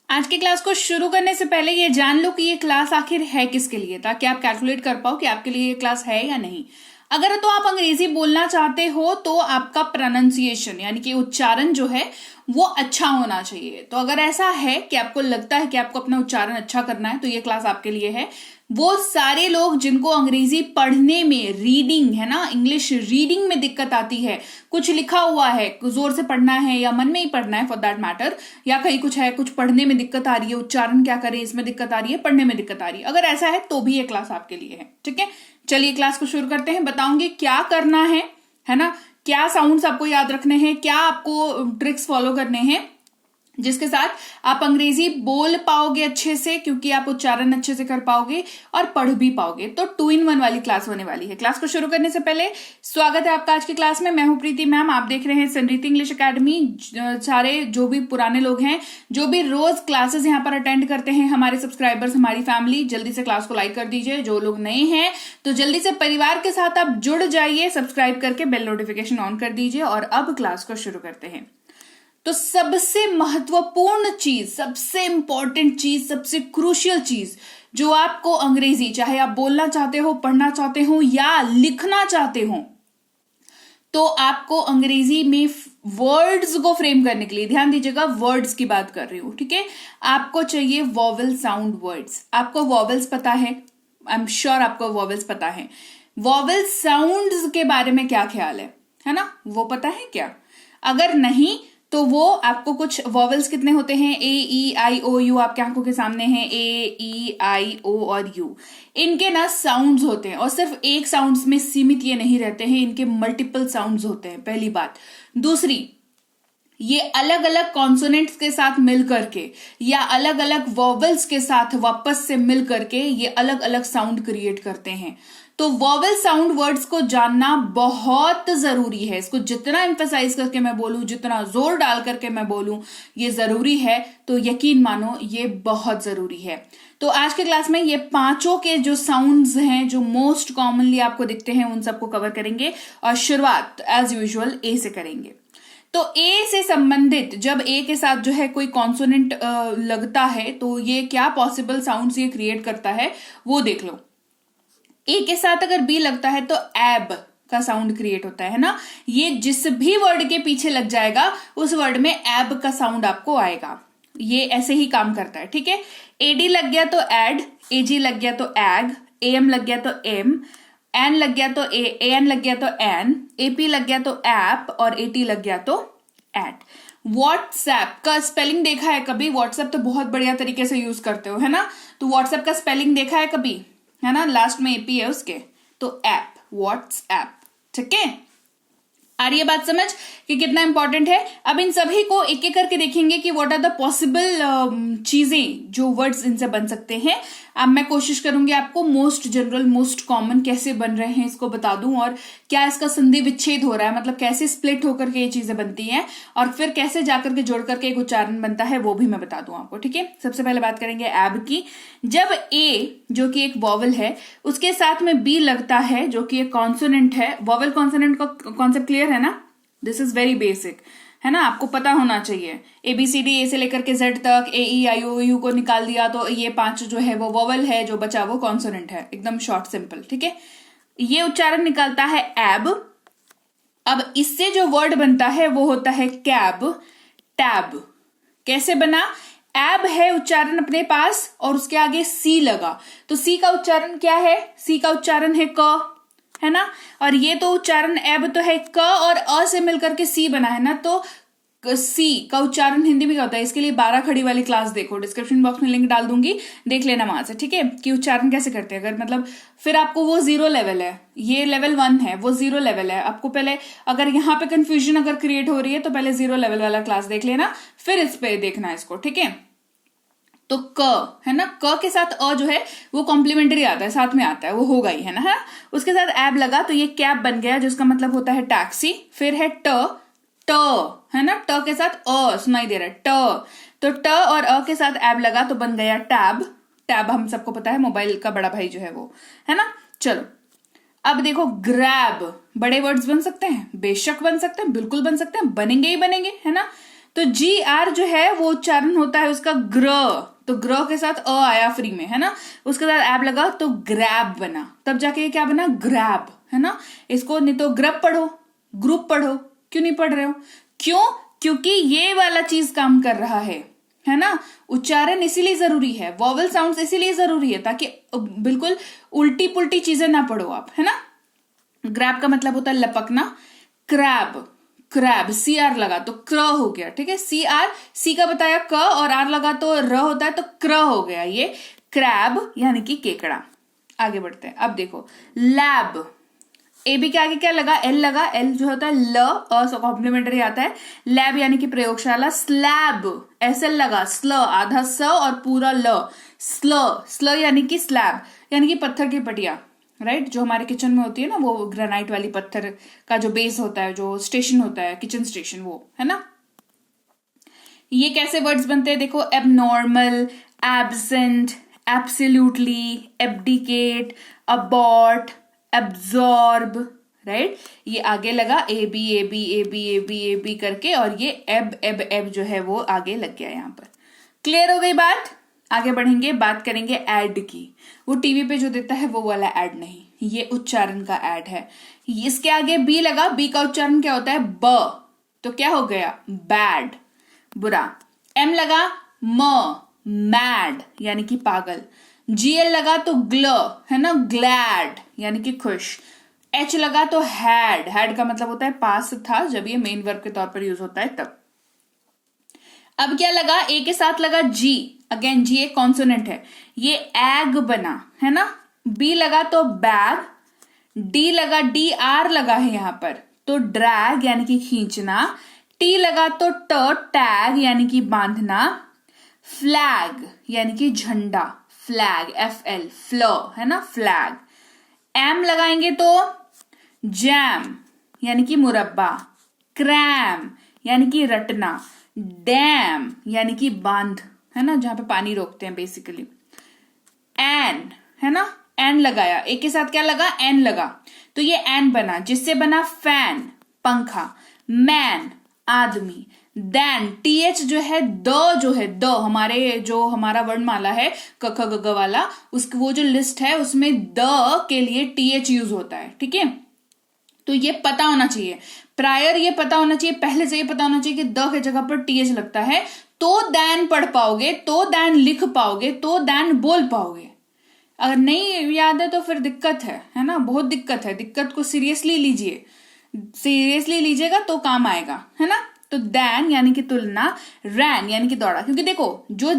आज की क्लास को शुरू करने से पहले ये जान लो कि ये क्लास आखिर है किसके लिए, ताकि आप कैलकुलेट कर पाओ कि आपके लिए ये क्लास है या नहीं। अगर तो आप अंग्रेजी बोलना चाहते हो तो आपका प्रोनाउंसिएशन यानी कि उच्चारण जो है वो अच्छा होना चाहिए। तो अगर ऐसा है कि आपको लगता है कि आपको अपना उच्चारण अच्छा करना है तो ये क्लास आपके लिए है। वो सारे लोग जिनको अंग्रेजी पढ़ने में, रीडिंग है ना, इंग्लिश रीडिंग में दिक्कत आती है, कुछ लिखा हुआ है, जोर से पढ़ना है या मन में ही पढ़ना है फॉर दैट मैटर, या कहीं कुछ है, कुछ पढ़ने में दिक्कत आ रही है, उच्चारण क्या करें इसमें दिक्कत आ रही है, पढ़ने में दिक्कत आ रही है, अगर ऐसा है तो भी ये क्लास आपके लिए है। ठीक है, चलिए क्लास को शुरू करते हैं। बताऊंगी क्या करना है ना, क्या साउंड्स आपको याद रखने हैं, क्या आपको ट्रिक्स फॉलो करने हैं जिसके साथ आप अंग्रेजी बोल पाओगे अच्छे से, क्योंकि आप उच्चारण अच्छे से कर पाओगे और पढ़ भी पाओगे। तो 2-in-1 वाली क्लास होने वाली है। क्लास को शुरू करने से पहले स्वागत है आपका आज की क्लास में। मैं हूं प्रीति मैम, आप देख रहे हैं संरीति इंग्लिश एकेडमी। सारे जो भी पुराने लोग हैं, जो भी रोज क्लासेस यहाँ पर अटेंड करते हैं, हमारे सब्सक्राइबर्स, हमारी फैमिली, जल्दी से क्लास को लाइक कर दीजिए। जो लोग नए हैं तो जल्दी से परिवार के साथ आप जुड़ जाइए, सब्सक्राइब करके बेल नोटिफिकेशन ऑन कर दीजिए। और अब क्लास को शुरू करते हैं। तो सबसे महत्वपूर्ण चीज, सबसे इंपॉर्टेंट चीज, सबसे क्रूशियल चीज जो आपको अंग्रेजी, चाहे आप बोलना चाहते हो, पढ़ना चाहते हो या लिखना चाहते हो, तो आपको अंग्रेजी में वर्ड्स को फ्रेम करने के लिए, ध्यान दीजिएगा वर्ड्स की बात कर रही हूं, ठीक है, आपको चाहिए वॉवेल साउंड वर्ड्स। आपको वॉवेल्स पता है, आई एम श्योर आपको वॉवेल्स पता है। वॉवेल साउंड्स के बारे में क्या ख्याल है ना, वो पता है क्या? अगर नहीं तो वो आपको कुछ वॉवेल्स कितने होते हैं, ए ई आई ओ यू आपके आंखों के सामने है, ए ई आई ओ और यू, इनके ना साउंड्स होते हैं और सिर्फ एक साउंड्स में सीमित ये नहीं रहते हैं, इनके मल्टीपल साउंड्स होते हैं, पहली बात। दूसरी, ये अलग अलग कॉन्सोनेंट्स के साथ मिल करके या अलग अलग वॉवेल्स के साथ वापस से मिल करके ये अलग अलग साउंड क्रिएट करते हैं। तो वॉवेल साउंड वर्ड्स को जानना बहुत जरूरी है। इसको जितना एम्फेसाइज करके मैं बोलूं, जितना जोर डाल करके मैं बोलूं, ये जरूरी है, तो यकीन मानो ये बहुत जरूरी है। तो आज के क्लास में ये पांचों के जो साउंड्स हैं, जो मोस्ट कॉमनली आपको दिखते हैं, उन सबको कवर करेंगे और शुरुआत एज यूजुअल ए से करेंगे। तो ए से संबंधित जब ए के साथ जो है कोई कॉन्सोनेंट लगता है तो ये क्या पॉसिबल साउंड्स ये क्रिएट करता है वो देख लो। ए के साथ अगर बी लगता है तो एब का साउंड क्रिएट होता है ना, ये जिस भी वर्ड के पीछे लग जाएगा उस वर्ड में एब का साउंड आपको आएगा। ये ऐसे ही काम करता है, ठीक है। एडी लग गया तो एड, एजी लग गया तो एग, एम लग गया तो एम, एन लग गया तो एन लग गया तो एन, एपी लग गया तो एप और एटी लग गया तो एट। व्हाट्सएप का स्पेलिंग देखा है कभी? व्हाट्सएप तो बहुत बढ़िया तरीके से यूज करते हो, है ना। तो व्हाट्सएप का स्पेलिंग देखा है कभी, है ना, लास्ट में एपी है उसके, तो ऐप, व्हाट्सएप, ठीक है। आ रही है बात समझ कि कितना इंपॉर्टेंट है। अब इन सभी को एक एक करके देखेंगे कि व्हाट आर द पॉसिबल चीजें जो वर्ड्स इनसे बन सकते हैं। अब मैं कोशिश करूंगी आपको मोस्ट जनरल, मोस्ट कॉमन कैसे बन रहे हैं इसको बता दूं, और क्या इसका संधि विच्छेद हो रहा है, मतलब कैसे स्प्लिट होकर के ये चीजें बनती हैं, और फिर कैसे जाकर के जोड़ करके एक उच्चारण बनता है वो भी मैं बता दूं आपको, ठीक है। सबसे पहले बात करेंगे एब की। जब ए जो कि एक वॉवल है उसके साथ में बी लगता है जो कि एक कॉन्सोनेंट है, वॉवल कॉन्सोनेंट का कॉन्सेप्ट क्लियर है ना, दिस इज वेरी बेसिक, है ना, आपको पता होना चाहिए। ABCD, ए से लेकर के जेड तक, AEIOU को निकाल दिया तो ये 5 जो है वो वॉवल है, जो बचा वो कॉन्सोनेंट है, एकदम शॉर्ट सिंपल, ठीक है। ये उच्चारण निकालता है एब। अब इससे जो वर्ड बनता है वो होता है कैब, टैब। कैसे बना? एब है उच्चारण अपने पास और उसके आगे सी लगा, तो सी का उच्चारण क्या है? सी का उच्चारण है क, है ना, और ये तो उच्चारण एब तो है क और अ से मिलकर के सी बना है ना, तो सी का उच्चारण हिंदी में क्या होता है? इसके लिए 12 खड़ी वाली क्लास देखो, डिस्क्रिप्शन बॉक्स में लिंक डाल दूंगी, देख लेना वहां से, ठीक है, कि उच्चारण कैसे करते हैं। अगर मतलब फिर आपको वो 0 लेवल है, ये लेवल 1 है, वो 0 लेवल है, आपको पहले अगर यहाँ पे कंफ्यूजन अगर क्रिएट हो रही है तो पहले 0 लेवल वाला क्लास देख लेना, फिर इस पे देखना इसको, ठीक है। तो क है ना, क के साथ अ जो है वो कॉम्प्लीमेंट्री आता है, साथ में आता है, वो होगा ही, है ना, है। उसके साथ एब लगा तो ये कैब बन गया, जिसका मतलब होता है टैक्सी। फिर है ट, ट है ना, ट के साथ अ सुनाई दे रहा है, ट, तो ट और अ के साथ एब लगा तो बन गया टैब। टैब हम सबको पता है, मोबाइल का बड़ा भाई जो है वो, है ना। चलो अब देखो, ग्रैब, बड़े वर्ड्स बन सकते हैं, बेशक बन सकते हैं, बिल्कुल बन सकते हैं, बनेंगे ही बनेंगे, है ना। तो जी आर जो है वो उच्चारण होता है उसका ग्र, तो ग्र के साथ अ आया फ्री में, है ना, उसके साथ एब लगा तो ग्रैब बना, तब जाके ये क्या बना, ग्रैब, है ना। इसको नहीं तो ग्रब पढ़ो, ग्रुप पढ़ो, क्यों नहीं पढ़ रहे हो, क्यों, क्योंकि ये वाला चीज काम कर रहा है ना। उच्चारण इसीलिए जरूरी है, वॉवल साउंड्स इसीलिए जरूरी है ताकि बिल्कुल उल्टी पुल्टी चीजें ना पढ़ो आप, है ना। ग्रैब का मतलब होता है लपकना, क्रैब, क्रैब सी आर लगा तो क्र हो गया, ठीक है, सी आर, सी का बताया क और आर लगा तो र होता है तो क्र हो गया, ये क्रैब यानी कि केकड़ा। आगे बढ़ते हैं, अब देखो लैब, ए बी के आगे क्या लगा, एल लगा, एल जो होता है ल, अ कॉम्प्लीमेंट्री आता है, लैब यानी कि प्रयोगशाला, स्लैब एस एल लगा, स्ल आधा स और पूरा ल, स्ल, स्ल यानी कि स्लैब यानी कि पत्थर की पटिया, राइट, जो हमारे किचन में होती है ना, वो ग्रेनाइट वाली पत्थर का जो बेस होता है, जो स्टेशन होता है, किचन स्टेशन, वो, है ना। ये कैसे वर्ड्स बनते हैं, देखो, abnormal, absent, absolutely, abdicate, abort, absorb, right, ये आगे लगा A B A B A B A B A B करके, और ये एब एब एब जो है वो आगे लग गया यहां पर। क्लियर हो गई बात। आगे बढ़ेंगे, बात करेंगे एड की। वो टीवी पे जो देता है वो वाला एड नहीं, ये उच्चारण का एड है। इसके आगे बी लगा, बी का उच्चारण क्या होता है, ब, तो क्या हो गया, बैड, बुरा। एम लगा, म, मैड यानी कि पागल। जीएल लगा तो ग्ल, है ना, ग्लैड यानी कि खुश। एच लगा तो हैड, हैड का मतलब होता है पास था, जब ये मेन वर्ब के तौर पर यूज होता है तब। अब क्या लगा, ए के साथ लगा जी, अगेन जी एक कॉन्सोनेंट है, ये एग बना, है ना। बी लगा तो बैग, डी लगा, डी आर लगा है यहां पर तो ड्रैग यानी कि खींचना। टी लगा तो टैग यानी कि बांधना। फ्लैग यानी कि झंडा, फ्लैग एफ एल, फ्ल, है ना, फ्लैग। एम लगाएंगे तो जैम यानी कि मुरब्बा। क्रैम यानी कि रटना। डैम यानी कि बांध, है ना, जहां पे पानी रोकते हैं बेसिकली। एन, है ना, एन लगाया, एक के साथ क्या लगा, एन लगा, तो ये एन बना, जिससे बना फैन, पंखा। मैन, आदमी। देन टीएच जो है, द हमारे जो हमारा वर्णमाला है क ख ग घ वाला, उसकी वो जो लिस्ट है उसमें द के लिए टीएच यूज होता है, ठीक है। तो ये पता होना चाहिए, प्रायर ये पता होना चाहिए, पहले से ये पता होना चाहिए कि द के जगह पर टीएच लगता है, तो दैन पढ़ पाओगे, तो दैन लिख पाओगे, तो दैन बोल पाओगे। अगर नहीं याद है तो फिर दिक्कत है ना, बहुत दिक्कत है। दिक्कत को सीरियसली लीजिए, सीरियसली लीजिएगा तो काम आएगा, है ना। तो दैन यानी कि तुलना, रैन यानी कि दौड़ा, क्योंकि देखो जो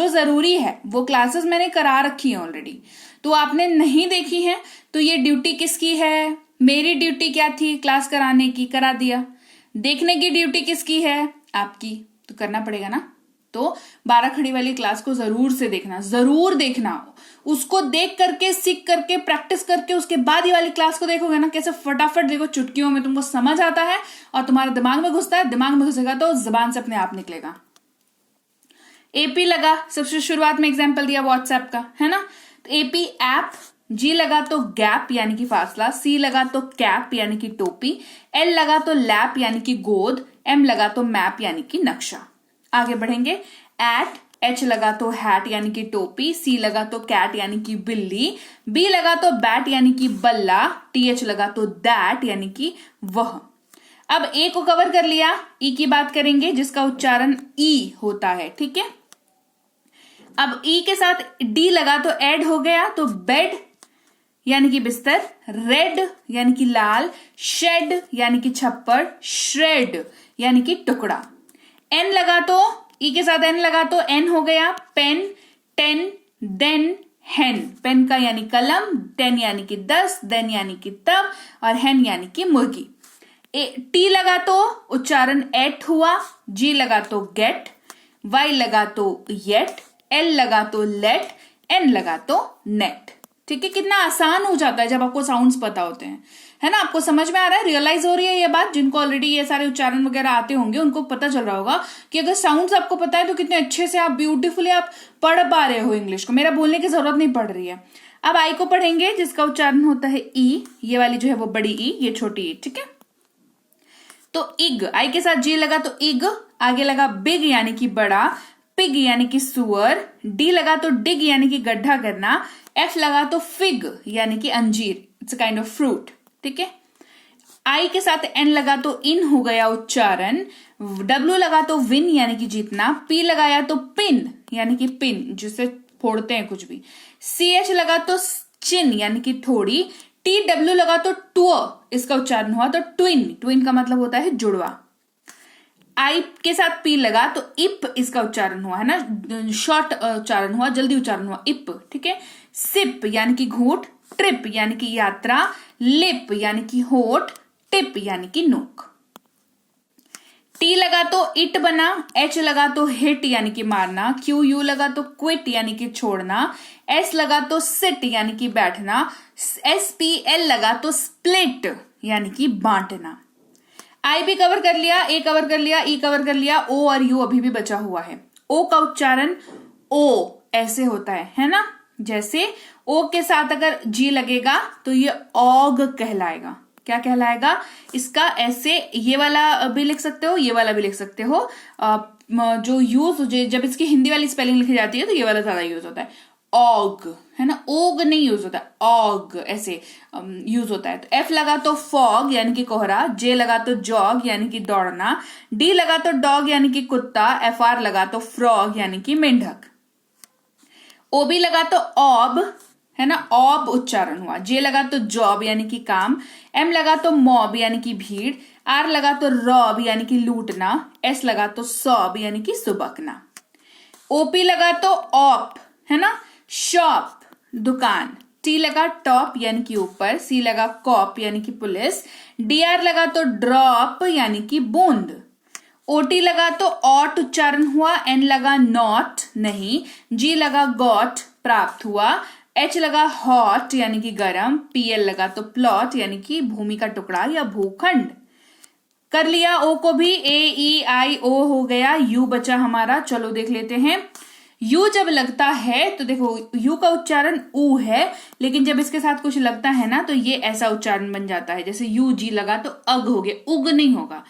जरूरी है वो क्लासेस मैंने करा रखी है ऑलरेडी, तो आपने नहीं देखी है तो ये ड्यूटी किसकी है, मेरी ड्यूटी क्या थी, क्लास कराने की, करा दिया। देखने की ड्यूटी किसकी है, आपकी, तो करना पड़ेगा ना। तो 12 खड़ी वाली क्लास को जरूर से देखना, जरूर देखना, उसको देख करके, सीख करके, प्रैक्टिस करके उसके बाद ये वाली क्लास को देखोगे ना, कैसे फटाफट देखो चुटकियों में तुमको समझ आता है और तुम्हारे दिमाग में घुसता है। दिमाग में घुसेगा तो जबान से अपने आप निकलेगा। एपी लगा, सबसे शुरुआत में एग्जाम्पल दिया व्हाट्सएप का, है ना, तो एपी ऐप। जी लगा तो गैप यानी कि फासला। सी लगा तो कैप यानी कि टोपी। एल लगा तो लैप यानी कि गोद। एम लगा तो मैप यानी कि नक्शा। आगे बढ़ेंगे, एट, एच लगा तो हैट यानी कि टोपी। सी लगा तो कैट यानी कि बिल्ली। बी लगा तो बैट यानी कि बल्ला। टीएच लगा तो दैट यानी कि वह। अब ए को कवर कर लिया, ई की बात करेंगे जिसका उच्चारण ई होता है, ठीक है। अब ई के साथ डी लगा तो एड हो गया, तो बेड यानी कि बिस्तर। रेड यानी कि लाल। शेड यानी कि छप्पर। श्रेड यानी कि टुकड़ा। एन लगा तो, ई के साथ एन लगा तो एन हो गया पेन। टेन, देन, हेन, पेन का यानी कलम। 10 यानी कि 10, देन यानी कि तब, और हेन यानी कि मुर्गी। टी लगा तो उच्चारण एट हुआ। जी लगा तो गेट। वाई लगा तो येट। एल लगा तो लेट। एन लगा तो नेट। ठीक है, कितना आसान हो जाता है जब आपको साउंड्स पता होते हैं, है ना। आपको समझ में आ रहा है, रियलाइज हो रही है ये बात। जिनको ऑलरेडी ये सारे उच्चारण वगैरह आते होंगे उनको पता चल रहा होगा कि अगर साउंड्स आपको पता है तो कितने अच्छे से आप ब्यूटीफुली आप पढ़ पा रहे हो इंग्लिश को। मेरा बोलने की जरूरत नहीं पड़ रही है। अब आई को पढ़ेंगे जिसका उच्चारण होता है ई। ये वाली जो है वो बड़ी ई, ये छोटी ई, ठीक है। तो इग, आई के साथ जी लगा तो इग, आगे लगा बिग यानी कि बड़ा, पिग यानी कि सुअर, डी लगा तो डिग यानी कि गड्ढा करना, एफ लगा तो फिग यानी कि अंजीर, it's a kind of fruit, ठीक है। आई के साथ एन लगा तो इन हो गया उच्चारण, डब्ल्यू लगा तो विन यानी कि जीतना, पी लगाया तो पिन यानी कि पिन जिसे फोड़ते हैं कुछ भी, सी एच लगा तो चिन यानी कि थोड़ी, टी डब्ल्यू लगा तो टुअ, इसका उच्चारण हुआ तो ट्विन, ट्विन का मतलब होता है जुड़वा। आई के साथ पी लगा तो इप, इसका उच्चारण हुआ है ना, शॉर्ट उच्चारण हुआ, जल्दी उच्चारण हुआ, इप, ठीक है। सिप यानी कि घूंट, ट्रिप यानी कि यात्रा, लिप यानी कि होठ, टिप यानी कि नोक। टी लगा तो इट बना, एच लगा तो हिट यानी कि मारना, क्यू यू लगा तो क्विट यानी कि छोड़ना, एस लगा तो सिट यानी कि बैठना, एस पी एल लगा तो स्प्लिट यानी कि बांटना। आई भी कवर कर लिया, ए कवर कर लिया, ई कवर कर लिया, ओ और यू अभी भी बचा हुआ है। ओ का उच्चारण ओ ऐसे होता है ना, जैसे ओ के साथ अगर जी लगेगा तो ये ऑग कहलाएगा। क्या कहलाएगा? इसका ऐसे ये वाला भी लिख सकते हो, ये वाला भी लिख सकते हो। जो यूज जब इसकी हिंदी वाली स्पेलिंग लिखी जाती है तो ये वाला ज्यादा यूज होता है, ऑग, है ना, ओग नहीं यूज होता, ऑग ऐसे यूज होता है। तो एफ लगा तो फॉग यानी कि कोहरा, जे लगा तो जॉग यानी कि दौड़ना, डी लगा तो डॉग यानी कि कुत्ता, एफ आर लगा तो फ्रॉग यानी कि मेंढक, ओबी लगा तो ऑब, है ना, ऑब उच्चारण हुआ, जे लगा तो जॉब यानी कि काम, एम लगा तो मॉब यानी कि भीड़, आर लगा तो रॉब यानी कि लूटना, एस लगा तो सॉब यानी कि सुबकना, ओपी लगा तो ऑप, है ना, शॉप दुकान, टी लगा टॉप यानी कि ऊपर, सी लगा कॉप यानी कि पुलिस, डी आर लगा तो ड्रॉप यानी कि बूंद, ओटी लगा तो ऑट उच्चारण हुआ, एन लगा नॉट नहीं, जी लगा गॉट प्राप्त हुआ, एच लगा हॉट यानी कि गरम, पीएल लगा तो प्लॉट यानी कि भूमि का टुकड़ा या भूखंड। कर लिया ओ को भी, ए ई आई ओ हो गया, यू बचा हमारा। चलो देख लेते हैं। यू जब लगता है तो देखो यू का उच्चारण ऊ है, लेकिन जब इसके साथ कुछ लगता है ना तो ये ऐसा उच्चारण बन जाता है, जैसे यू जी लगा तो अग हो गया, उग नहीं होगा,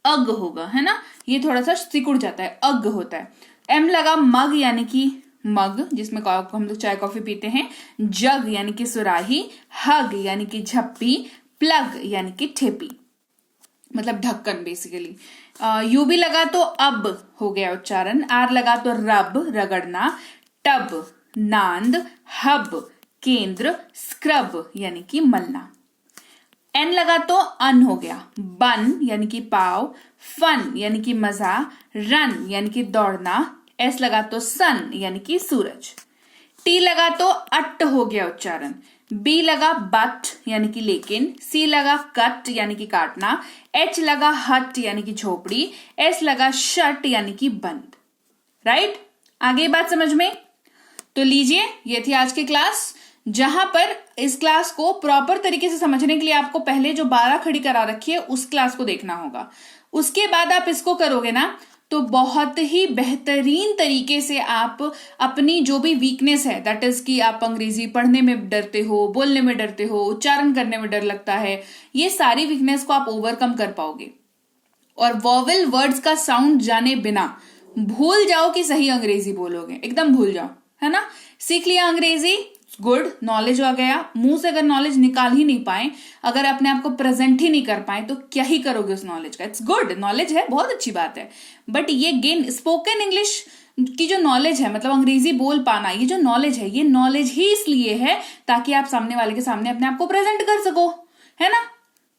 अग होगा, है ना, ये थोड़ा सा सिकुड़ जाता है, अग होता है। एम लगा मग यानी कि मग जिसमें हम लोग चाय कॉफी पीते हैं, जग यानी कि सुराही, हग यानी कि झप्पी, प्लग यानी कि ठेपी मतलब ढक्कन बेसिकली। यू भी लगा तो अब हो गया उच्चारण, आर लगा तो रब रगड़ना, टब नांद, हब केंद्र, स्क्रब यानी कि मलना। एन लगा तो अन हो गया, बन यानी कि पाव, फन यानी कि मजा, रन यानी कि दौड़ना, एस लगा तो सन यानी कि सूरज। टी लगा तो अट हो गया उच्चारण, बी लगा बट यानी कि लेकिन, सी लगा कट यानी कि काटना, एच लगा हट यानी कि झोपड़ी, एस लगा शट यानी कि बंद। राइट, आगे बात समझ में? तो लीजिए, ये थी आज की क्लास, जहां पर इस क्लास को प्रॉपर तरीके से समझने के लिए आपको पहले जो 12 खड़ी करा रखी है उस क्लास को देखना होगा। उसके बाद आप इसको करोगे ना तो बहुत ही बेहतरीन तरीके से आप अपनी जो भी वीकनेस है, दैट इज कि आप अंग्रेजी पढ़ने में डरते हो, बोलने में डरते हो, उच्चारण करने में डर लगता है, ये सारी वीकनेस को आप ओवरकम कर पाओगे। और वॉवेल वर्ड्स का साउंड जाने बिना भूल जाओ कि सही अंग्रेजी बोलोगे, एकदम भूल जाओ, है ना। सीख लिया अंग्रेजी, गुड, नॉलेज आ गया। मुंह से अगर नॉलेज निकाल ही नहीं पाए, अगर अपने आप को प्रेजेंट ही नहीं कर पाए तो क्या ही करोगे उस नॉलेज का। इट्स गुड, नॉलेज है, बहुत अच्छी बात है, बट ये गेन स्पोकन इंग्लिश की जो नॉलेज है, मतलब अंग्रेजी बोल पाना, ये जो नॉलेज है, ये नॉलेज ही इसलिए है ताकि आप सामने वाले के सामने अपने आप को प्रेजेंट कर सको, है ना।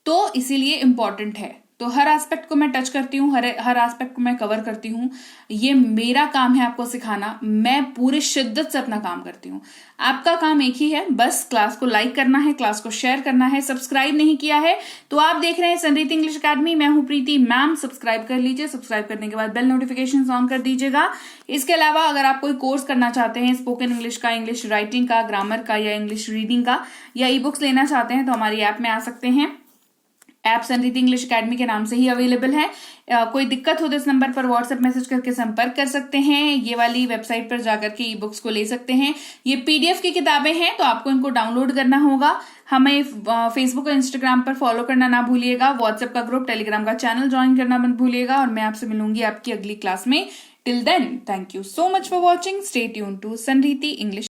तो इसीलिए इंपॉर्टेंट है। तो हर एस्पेक्ट को मैं टच करती हूँ, हर एस्पेक्ट को मैं कवर करती हूँ। ये मेरा काम है आपको सिखाना, मैं पूरे शिद्दत से अपना काम करती हूँ। आपका काम एक ही है, बस क्लास को लाइक करना है, क्लास को शेयर करना है। सब्सक्राइब नहीं किया है तो आप देख रहे हैं समृद्धि इंग्लिश अकेडमी, मैं हूं प्रीति मैम। सब्सक्राइब कर लीजिए, सब्सक्राइब करने के बाद बेल नोटिफिकेशन ऑन कर दीजिएगा। इसके अलावा अगर आप कोई कोर्स करना चाहते हैं स्पोकन इंग्लिश का, इंग्लिश राइटिंग का, ग्रामर का या इंग्लिश रीडिंग का, या ई बुक्स लेना चाहते हैं तो हमारी ऐप में आ सकते हैं। ऐप संरीति इंग्लिश एकेडमी के नाम से ही अवेलेबल है। कोई दिक्कत हो तो इस नंबर पर व्हाट्सएप मैसेज करके संपर्क कर सकते हैं। ये वाली वेबसाइट पर जाकर के ई बुक्स को ले सकते हैं। ये पीडीएफ की किताबें हैं तो आपको इनको डाउनलोड करना होगा। हमें फेसबुक और इंस्टाग्राम पर फॉलो करना ना भूलिएगा। व्हाट्सएप का ग्रुप, टेलीग्राम का चैनल ज्वाइन करना मत भूलिएगा। और मैं आपसे मिलूंगी आपकी अगली क्लास में। Till then, thank you so much for watching. Stay tuned to Sanriti English.